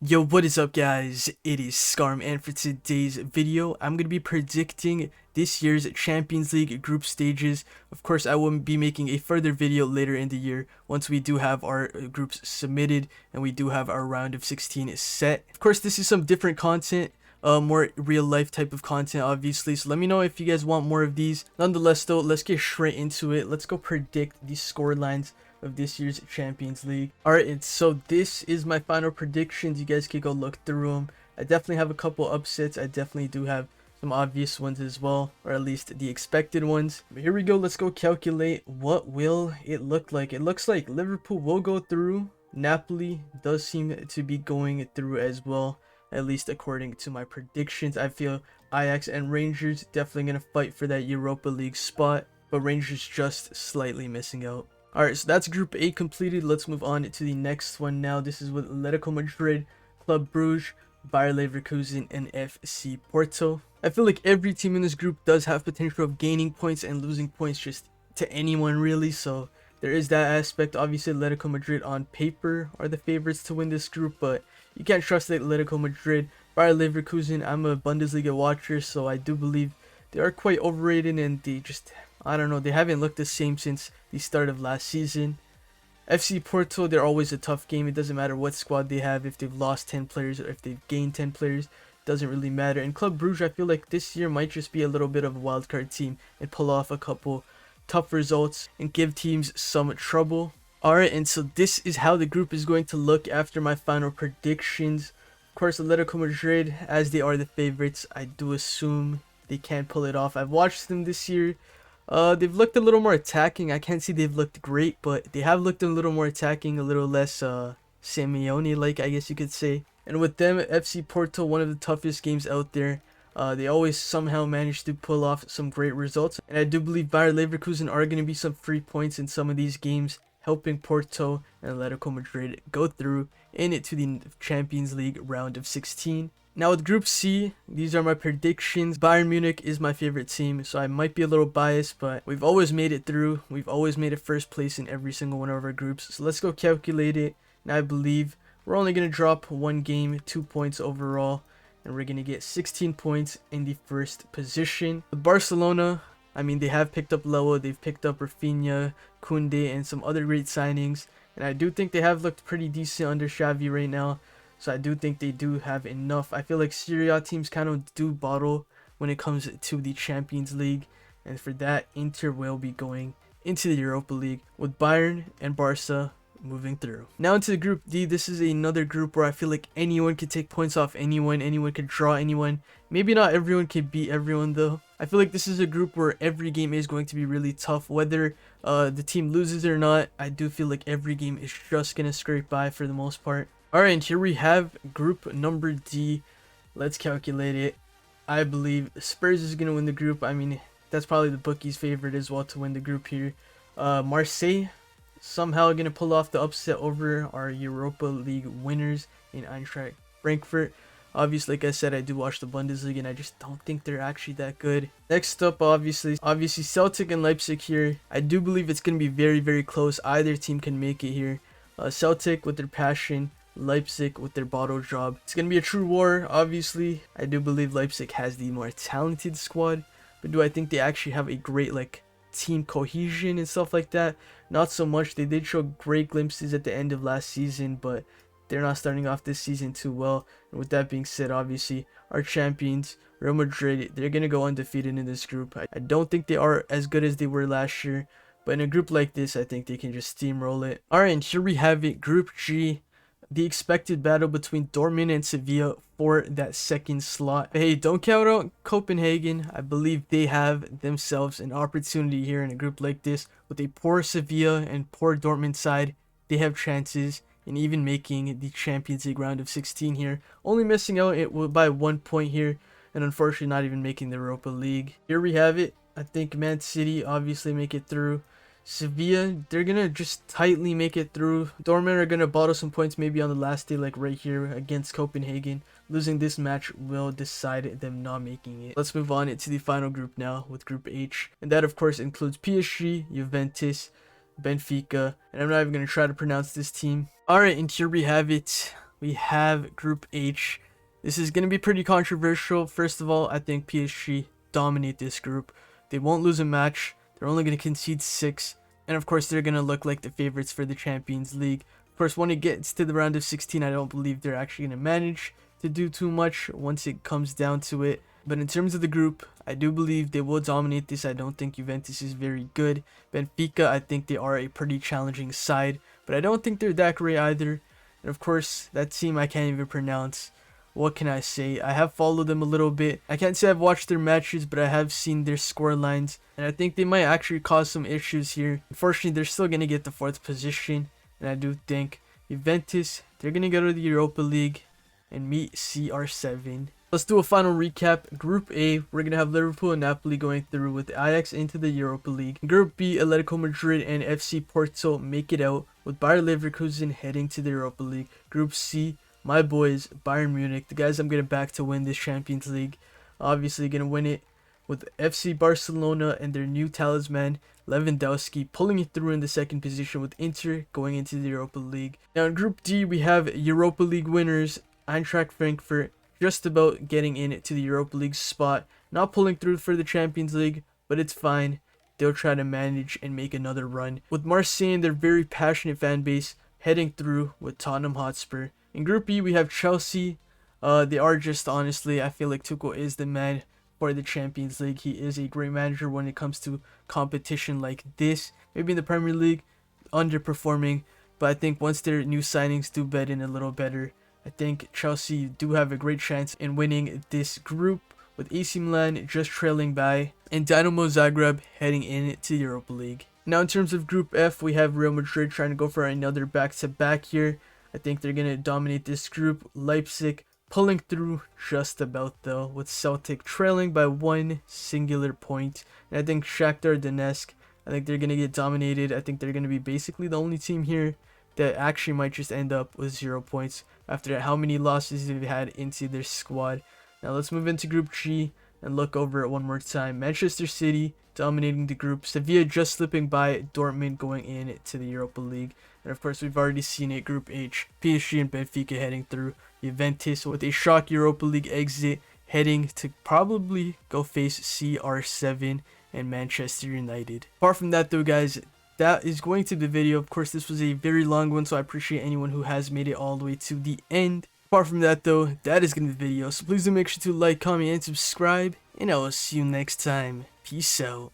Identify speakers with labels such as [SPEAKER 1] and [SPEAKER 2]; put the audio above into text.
[SPEAKER 1] Yo, what is up guys? It is Skaarm, and for today's video, I'm going to be predicting this year's Champions League group stages. Of course, I will be making a further video later in the year once we do have our groups submitted and we do have our round of 16 set. Of course, this is some different content, more real life type of content obviously, so let me know if you guys want more of these. Nonetheless though, let's get straight into it. Let's go predict the score lines of this year's Champions League. Alright, and so this is my final predictions. You guys can go look through them. I definitely have a couple upsets. I definitely do have some obvious ones as well, or at least the expected ones. But here we go. Let's go calculate what will it look like. It looks like Liverpool will go through. Napoli does seem to be going through as well, at least according to my predictions. I feel Ajax and Rangers definitely going to fight for that Europa League spot, but Rangers just slightly missing out. Alright, so that's Group A completed. Let's move on to the next one now. This is with Atletico Madrid, Club Brugge, Bayer Leverkusen, and FC Porto. I feel like every team in this group does have potential of gaining points and losing points just to anyone really, so there is that aspect. Obviously, Atletico Madrid on paper are the favorites to win this group, but you can't trust Atletico Madrid. Bayer Leverkusen, I'm a Bundesliga watcher, so I do believe they are quite overrated, and they just, I don't know, they haven't looked the same since the start of last season. FC Porto, they're always a tough game. It doesn't matter what squad they have. If they've lost 10 players or if they've gained 10 players, it doesn't really matter. And Club Brugge, I feel like this year might just be a little bit of a wildcard team and pull off a couple tough results and give teams some trouble. Alright, and so this is how the group is going to look after my final predictions. Of course, Atletico Madrid, as they are the favorites, I do assume they can pull it off. I've watched them this year. They've looked a little more attacking. I can't say they've looked great, but they have looked a little more attacking, a little less Simeone-like, I guess you could say. And with them, FC Porto, one of the toughest games out there. They always somehow manage to pull off some great results. And I do believe Bayer Leverkusen are going to be some free points in some of these games, helping Porto and Atletico Madrid go through in it to the Champions League round of 16. Now with Group C, these are my predictions. Bayern Munich is my favorite team, so I might be a little biased, but we've always made it through. We've always made it first place in every single one of our groups. So let's go calculate it. And I believe we're only going to drop one game, 2 points overall, and we're going to get 16 points in the first position. With Barcelona, I mean, they have picked up Lewa, they've picked up Rafinha, Koundé, and some other great signings. And I do think they have looked pretty decent under Xavi right now. So I do think they do have enough. I feel like Serie A teams kind of do bottle when it comes to the Champions League. And for that, Inter will be going into the Europa League with Bayern and Barca moving through. Now into Group D. This is another group where I feel like anyone could take points off anyone. Anyone could draw anyone. Maybe not everyone could beat everyone though. I feel like this is a group where every game is going to be really tough. Whether the team loses or not, I do feel like every game is just going to scrape by for the most part. Alright, and here we have group number D. Let's calculate it. I believe Spurs is going to win the group. I mean, that's probably the bookies' favorite as well to win the group here. Marseille, somehow going to pull off the upset over our Europa League winners in Eintracht Frankfurt. Obviously, like I said, I do watch the Bundesliga, and I just don't think they're actually that good. Next up, obviously Celtic and Leipzig here. I do believe it's going to be very, very close. Either team can make it here. Celtic with their passion, Leipzig with their bottle job. It's going to be a true war, obviously. I do believe Leipzig has the more talented squad, but do I think they actually have a great team cohesion and stuff like that? Not so much. They did show great glimpses at the end of last season, but they're not starting off this season too well. And with that being said, obviously our champions, Real Madrid, they're going to go undefeated in this group. I don't think they are as good as they were last year, but in a group like this, I think they can just steamroll it. Alright, and here we have it, Group G. The expected battle between Dortmund and Sevilla for that second slot. Hey, don't count out Copenhagen. I believe they have themselves an opportunity here in a group like this. With a poor Sevilla and poor Dortmund side, they have chances in even making the Champions League round of 16 here. Only missing out by 1 point here, and unfortunately not even making the Europa League. Here we have it. I think Man City obviously make it through. Sevilla, they're gonna just tightly make it through. Dortmund are gonna bottle some points maybe on the last day, like right here against Copenhagen. Losing this match will decide them not making it. Let's move on to the final group now with Group H, and that of course includes PSG, Juventus, Benfica, and I'm not even gonna try to pronounce this team. Alright, and here we have it. we have Group H. This is going to be pretty controversial. First of all, I think PSG dominate this group. They won't lose a match. They're only going to concede 6. And of course, they're going to look like the favorites for the Champions League. Of course, when it gets to the round of 16, I don't believe they're actually going to manage to do too much once it comes down to it. But in terms of the group, I do believe they will dominate this. I don't think Juventus is very good. Benfica, I think they are a pretty challenging side, but I don't think they're that great either. And of course, that team I can't even pronounce. What can I say? I have followed them a little bit. I can't say I've watched their matches, but I have seen their score lines, and I think they might actually cause some issues here. Unfortunately, they're still going to get the 4th position, and I do think Juventus, they're going to go to the Europa League and meet CR7. Let's do a final recap. Group A, we're going to have Liverpool and Napoli going through with Ajax into the Europa League. Group B, Atletico Madrid and FC Porto make it out with Bayer Leverkusen heading to the Europa League. Group C, my boys, Bayern Munich, the guys I'm going to back to win this Champions League. Obviously going to win it with FC Barcelona and their new talisman, Lewandowski, pulling it through in the 2nd position with Inter going into the Europa League. Now in Group D, we have Europa League winners, Eintracht Frankfurt, just about getting in to the Europa League spot. Not pulling through for the Champions League, but it's fine. They'll try to manage and make another run. With Marseille and their very passionate fan base heading through with Tottenham Hotspur. In Group E, we have Chelsea. They are just, honestly, I feel like Tuchel is the man for the Champions League. He is a great manager when it comes to competition like this. Maybe in the Premier League, underperforming. But I think once their new signings do bed in a little better, I think Chelsea do have a great chance in winning this group, with AC Milan just trailing by and Dynamo Zagreb heading in to the Europa League. Now in terms of Group F, we have Real Madrid trying to go for another back-to-back here. I think they're going to dominate this group. Leipzig pulling through just about though, with Celtic trailing by 1 singular point. And I think Shakhtar Donetsk, I think they're going to get dominated. I think they're going to be basically the only team here that actually might just end up with 0 points after how many losses they've had into their squad. Now let's move into Group G and look over it one more time. Manchester City dominating the group. Sevilla just slipping by Dortmund going in to the Europa League. And of course, we've already seen it. Group H, PSG and Benfica heading through. Juventus with a shock Europa League exit heading to probably go face CR7 and Manchester United. Apart from that though, guys, that is going to be the video. Of course, this was a very long one, so I appreciate anyone who has made it all the way to the end. Apart from that though, that is going to be the video. So please do make sure to like, comment, and subscribe. And I will see you next time. Peace out.